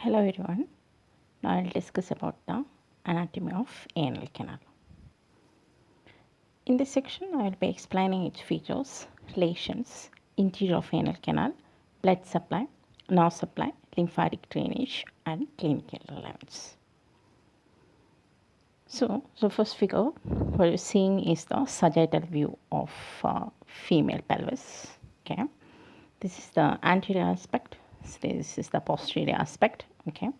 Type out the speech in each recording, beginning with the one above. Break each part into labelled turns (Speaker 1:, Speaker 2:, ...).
Speaker 1: Hello everyone. Now I'll discuss about the anatomy of anal canal. In this section I will be explaining its features, relations, interior of anal canal, blood supply, nerve supply, lymphatic drainage and clinical relevance. So the first figure what you're seeing is the sagittal view of female pelvis. Okay, this is the anterior aspect. This is the posterior aspect. Okay.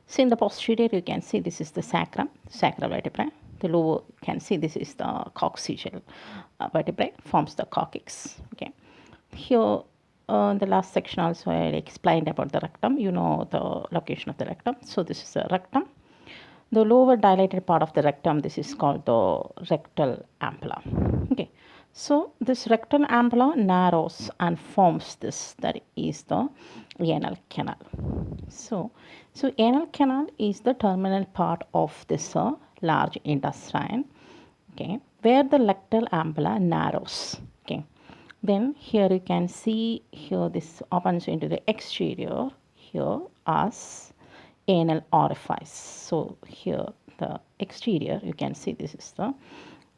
Speaker 1: So in the posterior, you can see this is the sacrum, sacral vertebrae. The lower, you can see this is the coccygeal vertebrae, forms the coccyx. Okay. Here, in the last section also, I explained about the rectum. You know the location of the rectum. So this is the rectum. The lower dilated part of the rectum, this is called the rectal ampulla. Okay. So this rectal ampulla narrows and forms this, that is the anal canal. So anal canal is the terminal part of this large intestine, okay, where the rectal ampulla narrows. Okay. Then here you can see here this opens into the exterior here as anal orifice. So here the exterior you can see this is the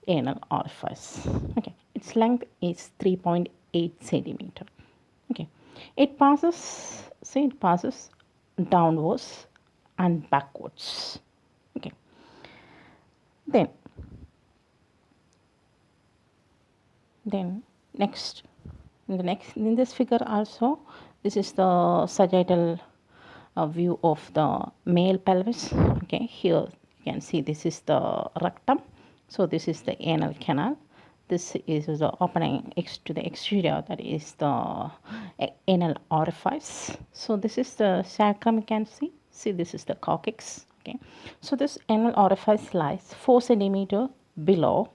Speaker 1: anal orifice. Okay, its length is 3.8 centimeter. Okay, it passes downwards and backwards. Okay, then next in this figure also, this is the sagittal view of the male pelvis. Okay, here you can see this is the rectum. So this is the anal canal. This is the opening to the exterior, that is the anal orifice. So this is the sacrum, you can see this is the coccyx. Okay, so this anal orifice lies 4 centimeter below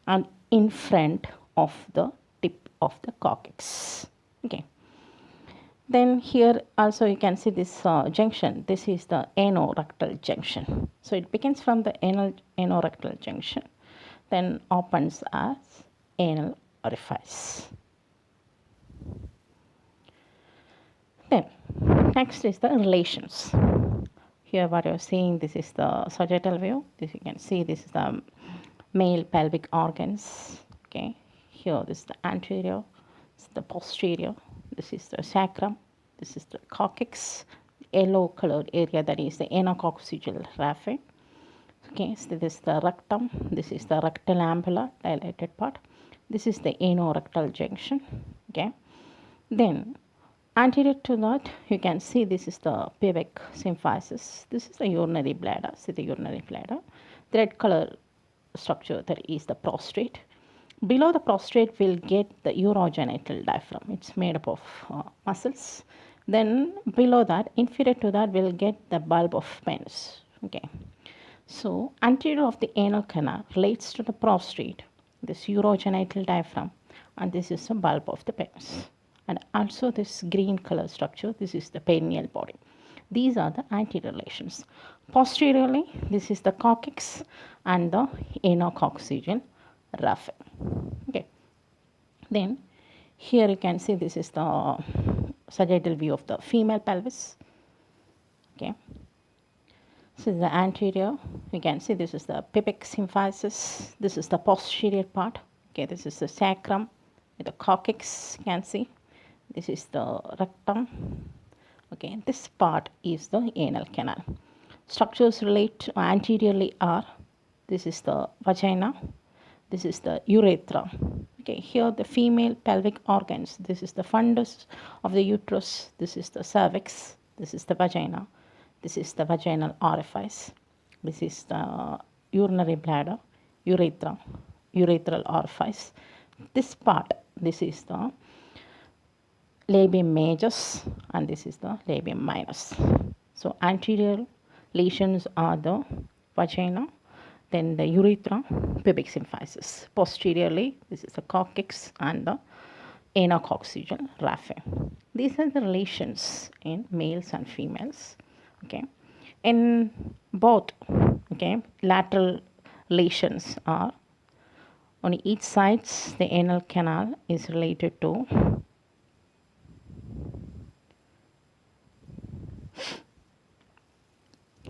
Speaker 1: and in front of the tip of the coccyx. Okay, then here also you can see this junction. This is the anorectal junction. So it begins from the anorectal junction, then opens as anal orifice. Then next is the relations. Here what you're seeing, this is the sagittal view. This you can see this is the male pelvic organs. Okay, here this is the anterior, this is the posterior, this is the sacrum, this is the coccyx, yellow colored area, that is the anacoccygeal raphe. Okay, so this is the rectum, this is the rectal ampulla, dilated part, this is the anorectal junction. Okay, then anterior to that you can see this is the pubic symphysis, this is the urinary bladder. See the urinary bladder, the red color structure, that is the prostate. Below the prostate we'll get the urogenital diaphragm. It's made up of muscles. Then below that, inferior to that, we'll get the bulb of penis. Okay, so anterior of the anal canal relates to the prostate, this urogenital diaphragm, and this is the bulb of the penis. And also this green color structure, this is the perineal body. These are the anterior relations. Posteriorly, this is the coccyx and the anacoccygeal raphe. Okay, then here you can see this is the sagittal view of the female pelvis. Okay, this is the anterior. You can see this is the pubic symphysis. This is the posterior part. Okay, this is the sacrum with the coccyx. You can see this is the rectum. Okay, this part is the anal canal. Structures relate anteriorly are, this is the vagina, this is the urethra. Okay, here the female pelvic organs, this is the fundus of the uterus, this is the cervix, this is the vagina, this is the vaginal orifice, this is the urinary bladder, urethra, urethral orifice. This part, this is the labium majus and this is the labium minus. So anterior lesions are the vagina, then the urethra, pubic symphysis. Posteriorly, this is the coccyx and the anacoccygeal raphe. These are the relations in males and females. Okay, in both, okay, lateral relations are on each sides. The anal canal is related to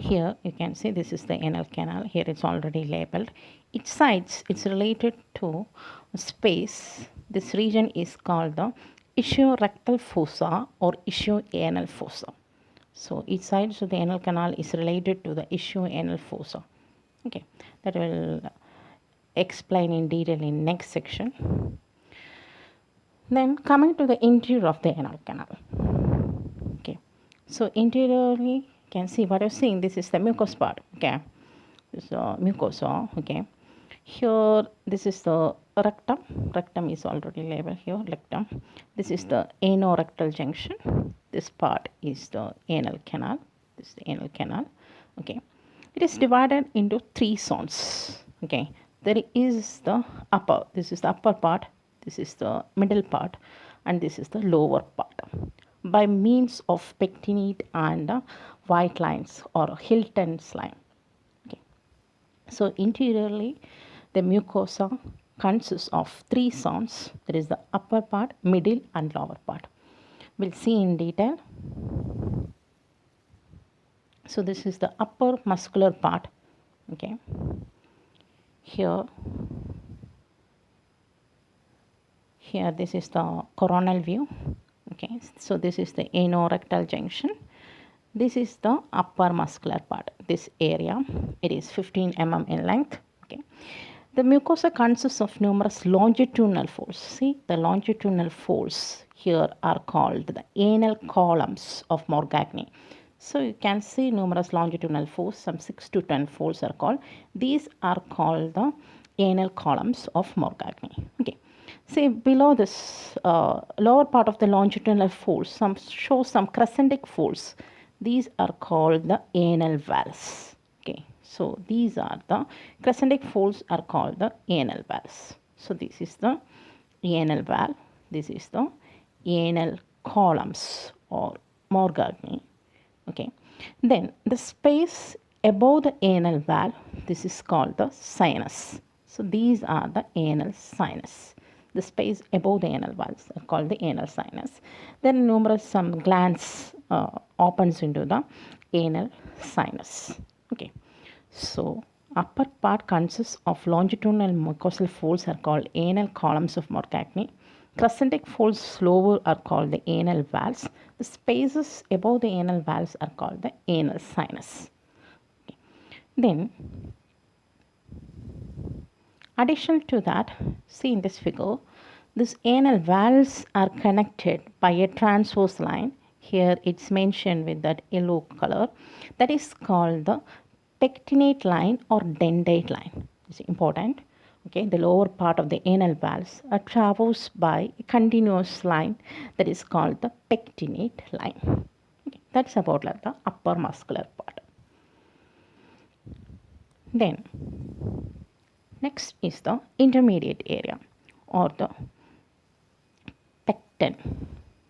Speaker 1: Here you can see this is the anal canal. Here it's already labeled. Its sides, it's related to space. This region is called the ischiorectal fossa or ischioanal fossa. So each side of the anal canal is related to the ischioanal fossa. Okay, that will explain in detail in next section. Then coming to the interior of the anal canal. Okay, so interiorly you can see what you're seeing. This is the mucous part. Okay, this is mucosa. Okay, here this is the rectum. Rectum is already labeled here. Rectum. This is the anorectal junction. This part is the anal canal. This is the anal canal. Okay, it is divided into three zones. Okay, there is the upper. This is the upper part. This is the middle part, and this is the lower part. By means of pectinate and white lines or Hilton's line. Okay. So interiorly, the mucosa consists of three zones. There is the upper part, middle, and lower part. We'll see in detail. So this is the upper muscular part. Okay. Here this is the coronal view. Okay, so this is the anorectal junction. This is the upper muscular part. This area, it is 15 mm in length. Okay, the mucosa consists of numerous longitudinal folds. See, the longitudinal folds here are called the anal columns of Morgagni. So you can see numerous longitudinal folds, some 6 to 10 folds are called. These are called the anal columns of Morgagni. Okay. See, below this lower part of the longitudinal folds, show some crescentic folds. These are called the anal valves. Okay, so these are the crescentic folds are called the anal valves. So this is the anal valve. This is the anal columns or Morgagni. Okay, then the space above the anal valve, this is called the sinus. So these are the anal sinus. The space above the anal valves are called the anal sinus. Then numerous some glands opens into the anal sinus. Okay, so upper part consists of longitudinal mucosal folds are called anal columns of Morgagni. Crescentic folds lower are called the anal valves. The spaces above the anal valves are called the anal sinus. Okay. Then additional to that, see in this figure, these anal valves are connected by a transverse line. Here it's mentioned with that yellow color. That is called the pectinate line or dentate line. It's important. Okay, the lower part of the anal valves are traversed by a continuous line that is called the pectinate line. Okay, that's about like the upper muscular part. Then next is the intermediate area or the pecten.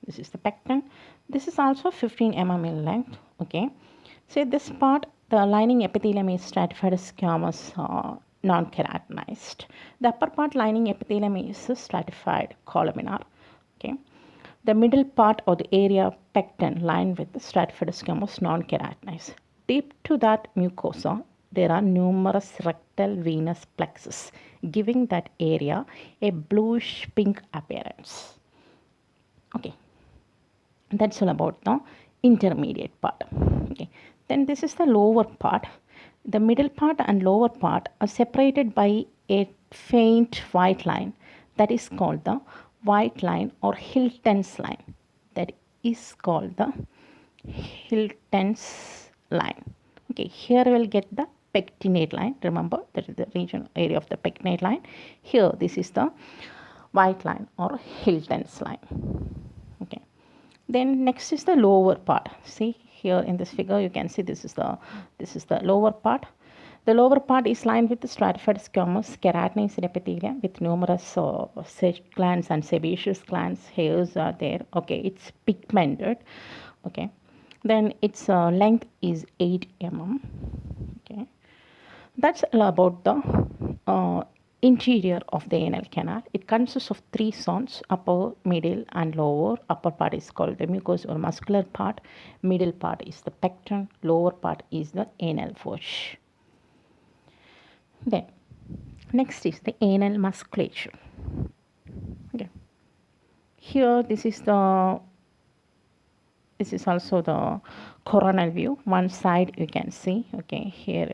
Speaker 1: This is the pecten. This is also 15 mm in length. Okay, so this part, the lining epithelium is stratified squamous, non-keratinized. The upper part lining epithelium is stratified columnar. Okay, the middle part or the area pecten lined with the stratified squamous, non-keratinized. Deep to that mucosa, there are numerous rectal venous plexus, giving that area a bluish pink appearance. Okay, that's all about the intermediate part. Okay, then this is the lower part. The middle part and lower part are separated by a faint white line that is called the white line or Hilton's line. That is called the Hilton's line. Okay, here we'll get the pectinate line. Remember, that is the region area of the pectinate line. Here, this is the white line or Hilton's line. Okay, then next is the lower part. See here in this figure, you can see this is the lower part. The lower part is lined with the stratified squamous keratinized epithelium with numerous sedge glands and sebaceous glands. Hairs are there. Okay, it's pigmented. Okay, then its length is 8 mm. Okay, that's all about the interior of the anal canal. It consists of three zones, upper, middle and lower. Upper part is called the mucous or muscular part. Middle part is the pecten. Lower part is the anal fossa. Then next is the anal musculature. Okay. Here this is also the coronal view. One side you can see, okay, here.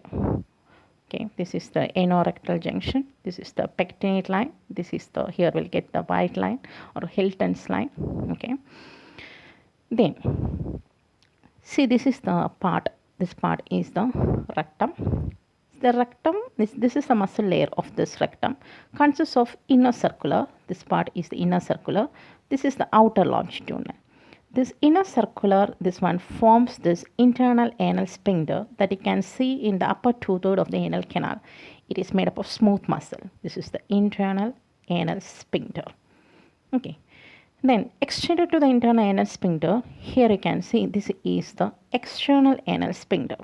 Speaker 1: Okay, this is the anorectal junction. This is the pectinate line. This is the, here we'll get the white line or Hilton's line. Okay. Then, see, this is the part. This part is the rectum. The rectum, this is the muscle layer of this rectum. Consists of inner circular. This part is the inner circular. This is the outer longitudinal. This inner circular, this one forms this internal anal sphincter that you can see in the upper two-thirds of the anal canal. It is made up of smooth muscle. This is the internal anal sphincter. Okay. Then extended to the internal anal sphincter, here you can see this is the external anal sphincter.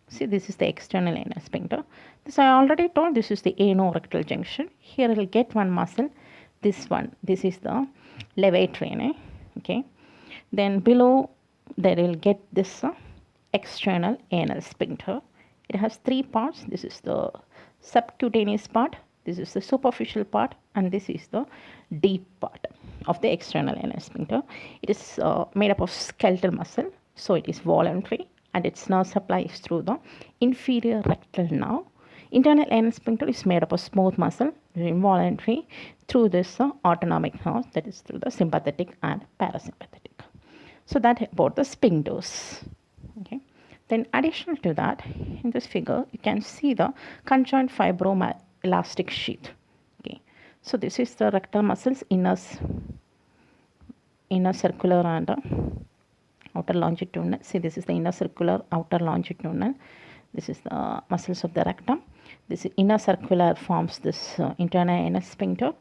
Speaker 1: See, this is the external anal sphincter. This I already told, this is the anorectal junction. Here you will get one muscle. This one, this is the levator. Okay. Then below there will get this external anal sphincter. It has three parts. This is the subcutaneous part, this is the superficial part, and this is the deep part of the external anal sphincter. It is made up of skeletal muscle, so it is voluntary, and its nerve supply is through the inferior rectal nerve. Internal anal sphincter is made up of smooth muscle, involuntary, through this autonomic nerve, that is through the sympathetic and parasympathetic. So that about the sphincters. Okay. Then additional to that, in this figure, you can see the conjoint fibroelastic sheath. Okay. So this is the rectal muscles, inner circular and outer longitudinal. See, this is the inner circular, outer longitudinal. This is the muscles of the rectum. This inner circular forms this internal anal sphincter.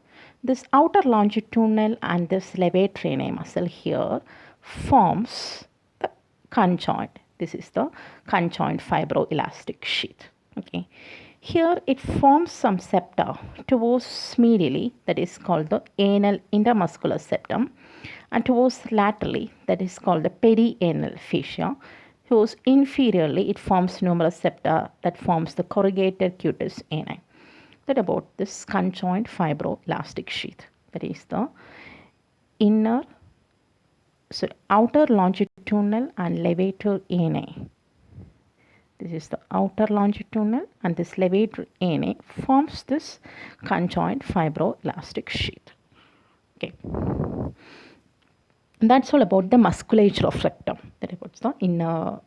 Speaker 1: This outer longitudinal and this levator muscle here forms the conjoint. This is the conjoint fibroelastic sheath. Okay. Here it forms some septa towards medially, that is called the anal intermuscular septum, and towards laterally, that is called the perianal fascia. Towards inferiorly, it forms numerous septa that forms the corrugator cutis ani. That about this conjoint fibroelastic sheath. That is the outer longitudinal and levator ani. This is the outer longitudinal, and this levator ani forms this conjoint fibroelastic sheath. Okay. And that's all about the musculature of rectum. That is the inner.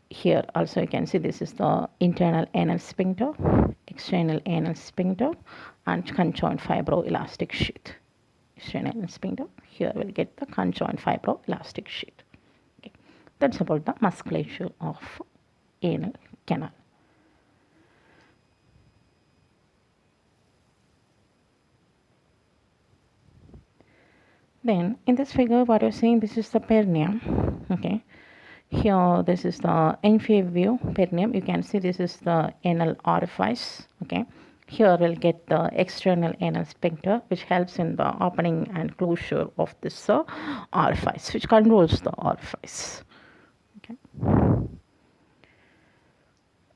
Speaker 1: Here also you can see this is the internal anal sphincter, external anal sphincter, and conjoint fibroelastic sheath. External anal sphincter. Here we'll get the conjoint fibroelastic sheath. Okay. That's about the musculature of anal canal. Then in this figure, what you're seeing, this is the perineum. Okay. Here this is the inferior view perineum. You can see this is the anal orifice. Okay. Here we'll get the external anal sphincter, which helps in the opening and closure of this orifice, which controls the orifice. Okay.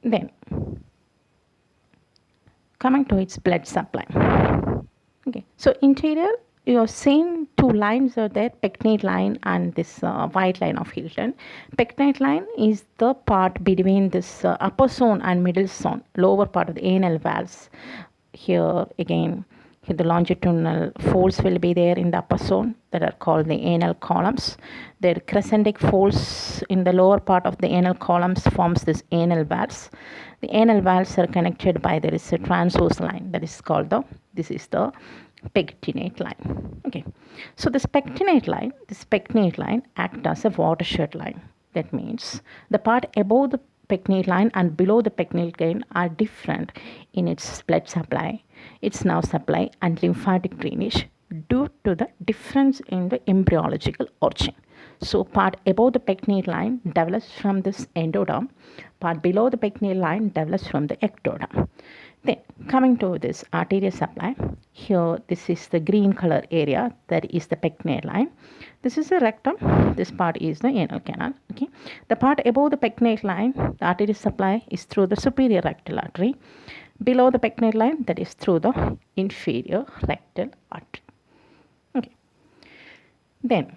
Speaker 1: Then coming to its blood supply. Okay. So interior, you are seeing two lines are there, pectinate line and this white line of Hilton. Pectinate line is the part between this upper zone and middle zone, lower part of the anal valves. Here again, here the longitudinal folds will be there in the upper zone that are called the anal columns. The crescentic folds in the lower part of the anal columns forms this anal valves. The anal valves are connected by, there is a transverse line that is called this is the pectinate line. Okay. So this pectinate line acts as a watershed line. That means the part above the pectinate line and below the pectinate line are different in its blood supply, its nerve supply and lymphatic drainage due to the difference in the embryological origin. So part above the pectinate line develops from this endoderm, part below the pectinate line develops from the ectoderm. Then coming to this arterial supply, here this is the green color area, that is the pectinate line. This is the rectum, this part is the anal canal. Okay, the part above the pectinate line, the arterial supply is through the superior rectal artery. Below the pectinate line, that is through the inferior rectal artery. Okay, then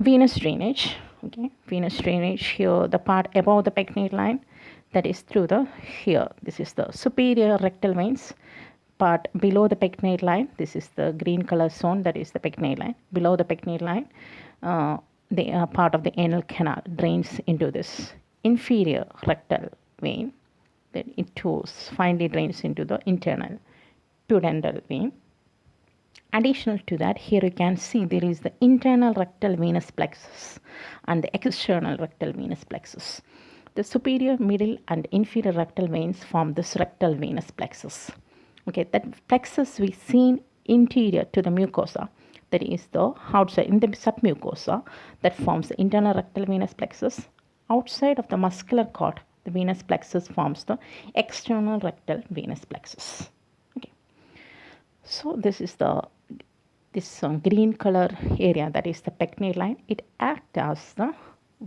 Speaker 1: venous drainage. Okay, venous drainage, here the part above the pectinate line, that is through the, here this is the superior rectal veins. Part below the pectinate line, this is the green color zone, that is the pectinate line. Below the pectinate line, the part of the anal canal drains into this inferior rectal vein. Then it finally drains into the internal pudendal vein. Additional to that, here you can see there is the internal rectal venous plexus and the external rectal venous plexus. The superior, middle and inferior rectal veins form this rectal venous plexus. Okay, that plexus we seen interior to the mucosa, that is the outside in the submucosa, that forms the internal rectal venous plexus. Outside of the muscular cord, the venous plexus forms the external rectal venous plexus. Okay, so this is the green color area, that is the pectinate line. It acts as the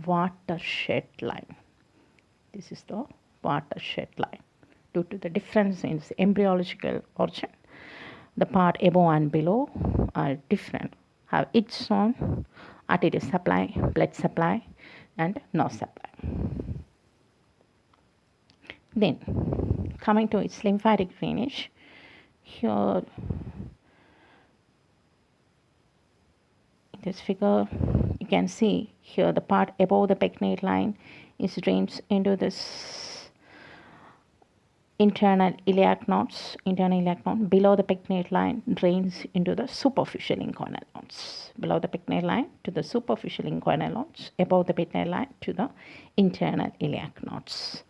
Speaker 1: watershed line. This is the watershed line. Due to the difference in its embryological origin, the part above and below are different, have its own arterial supply, blood supply and nerve supply. Then coming to its lymphatic drainage, here in this figure you can see here the part above the pectinate line is drains into this internal iliac nodes. Below the pectinate line drains into the superficial inguinal nodes. Below the pectinate line to the superficial inguinal nodes. Above the pectinate line to the internal iliac nodes.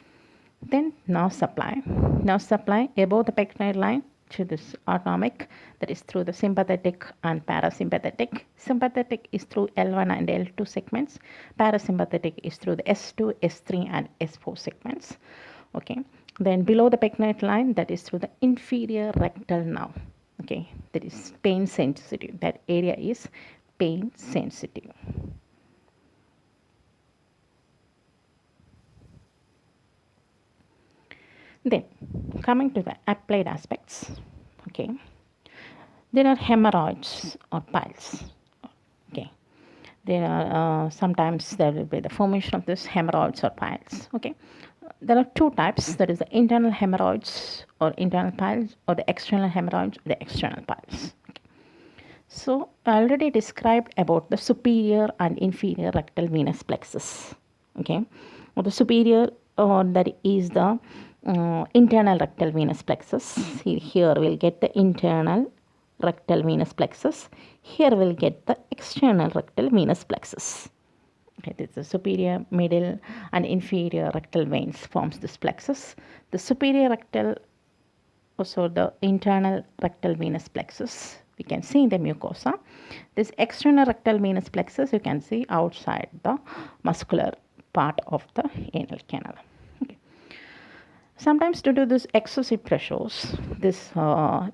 Speaker 1: Then nerve supply. Nerve supply above the pectinate line to this autonomic, that is through the sympathetic and parasympathetic. Sympathetic is through L1 and L2 segments. Parasympathetic is through the S2, S3 and S4 segments. Okay. Then below the pectinate line, that is through the inferior rectal nerve. Okay, that is pain sensitive. That area is pain sensitive. Then coming to the applied aspects. Okay, there are hemorrhoids or piles. Okay, there are sometimes there will be the formation of this hemorrhoids or piles. Okay, there are two types, that is the internal hemorrhoids or internal piles, or the external hemorrhoids or the external piles. Okay. So I already described about the superior and inferior rectal venous plexus. Okay, or the superior, or that is the internal rectal venous plexus. Here we'll get the internal rectal venous plexus. Here we'll get the external rectal venous plexus. Okay, this is the superior, middle and inferior rectal veins forms this plexus. The superior rectal, also the internal rectal venous plexus, we can see in the mucosa. This external rectal venous plexus you can see outside the muscular part of the anal canal. Okay. Sometimes due to this excessive pressures, this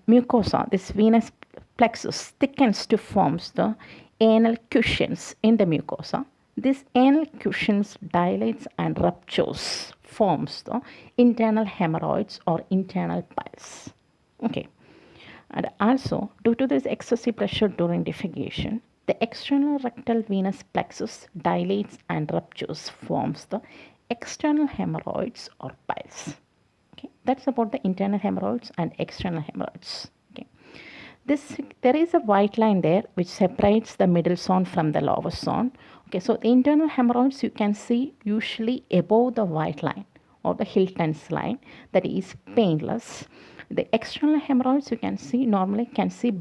Speaker 1: mucosa, this venous plexus thickens to forms the anal cushions in the mucosa. This anal cushions dilates and ruptures, forms the internal hemorrhoids or internal piles. Okay. And also, due to this excessive pressure during defecation, the external rectal venous plexus dilates and ruptures, forms the external hemorrhoids or piles. Okay. That's about the internal hemorrhoids and external hemorrhoids. Okay. There is a white line there which separates the middle zone from the lower zone. Okay, so the internal hemorrhoids you can see usually above the white line or the Hilton's line, that is painless. The external hemorrhoids you can see normally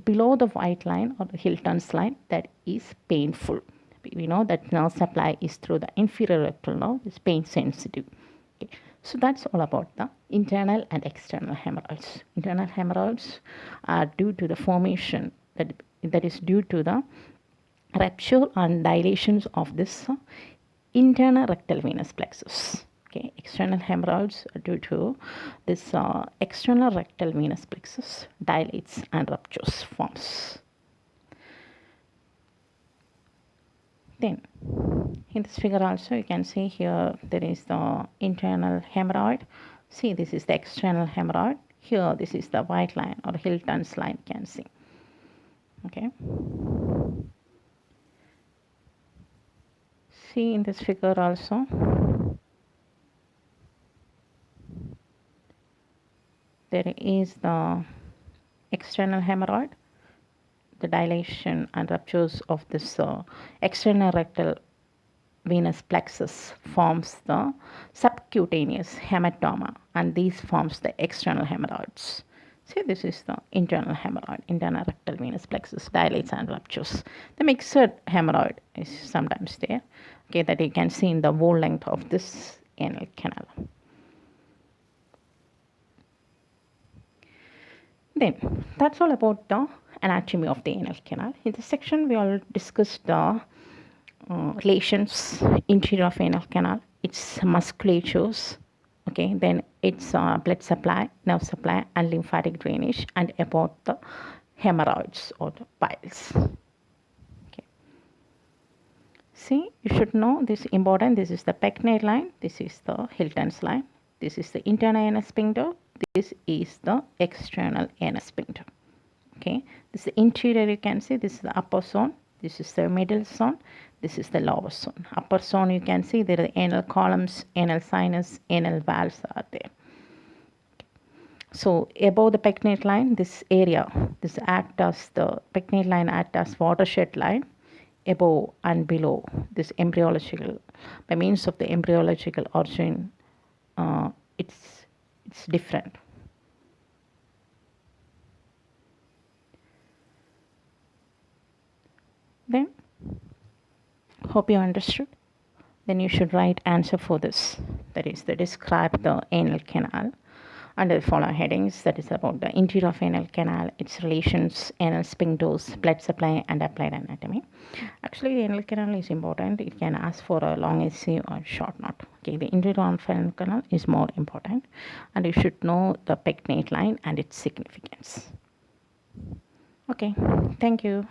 Speaker 1: below the white line or the Hilton's line, that is painful. We know that nerve supply is through the inferior rectal nerve, is pain sensitive. Okay. So that's all about the internal and external hemorrhoids. Internal hemorrhoids are due to the formation, that is due to the rupture and dilations of this internal rectal venous plexus. Okay, external hemorrhoids are due to this external rectal venous plexus dilates and ruptures forms. Then in this figure also you can see here there is the internal hemorrhoid. See, this is the external hemorrhoid. Here this is the white line or Hilton's line, you can see. Okay. See in this figure also. There is the external hemorrhoid. The dilation and ruptures of this external rectal venous plexus forms the subcutaneous hematoma, and these forms the external hemorrhoids. See, this is the internal hemorrhoid, internal rectal venous plexus dilates and ruptures. The mixed hemorrhoid is sometimes there, okay, that you can see in the whole length of this anal canal. Then that's all about the anatomy of the anal canal. In this section we all discussed the relations interior of anal canal, its musculatures, okay, then its blood supply, nerve supply and lymphatic drainage, and about the hemorrhoids or the piles. Okay. See, you should know this important. This is the pectinate line, this is the Hilton's line, this is the internal anal sphincter, this is the external anal sphincter. Okay, this is the interior, you can see this is the upper zone, this is the middle zone, this is the lower zone. Upper zone you can see there are the anal columns, anal sinus, anal valves are there. So above the pectinate line, this area, this act as the pectinate line act as watershed line. Above and below this embryological, by means of the embryological origin, it's different. Then hope you understood. Then you should write answer for this, that is the describe the anal canal under the following headings, that is about the interior of anal canal, its relations, anal sphincters, blood supply and applied anatomy. Actually the anal canal is important. It can ask for a long essay or short note. Okay, the interior of anal canal is more important, and you should know the pectinate line and its significance. Okay, thank you.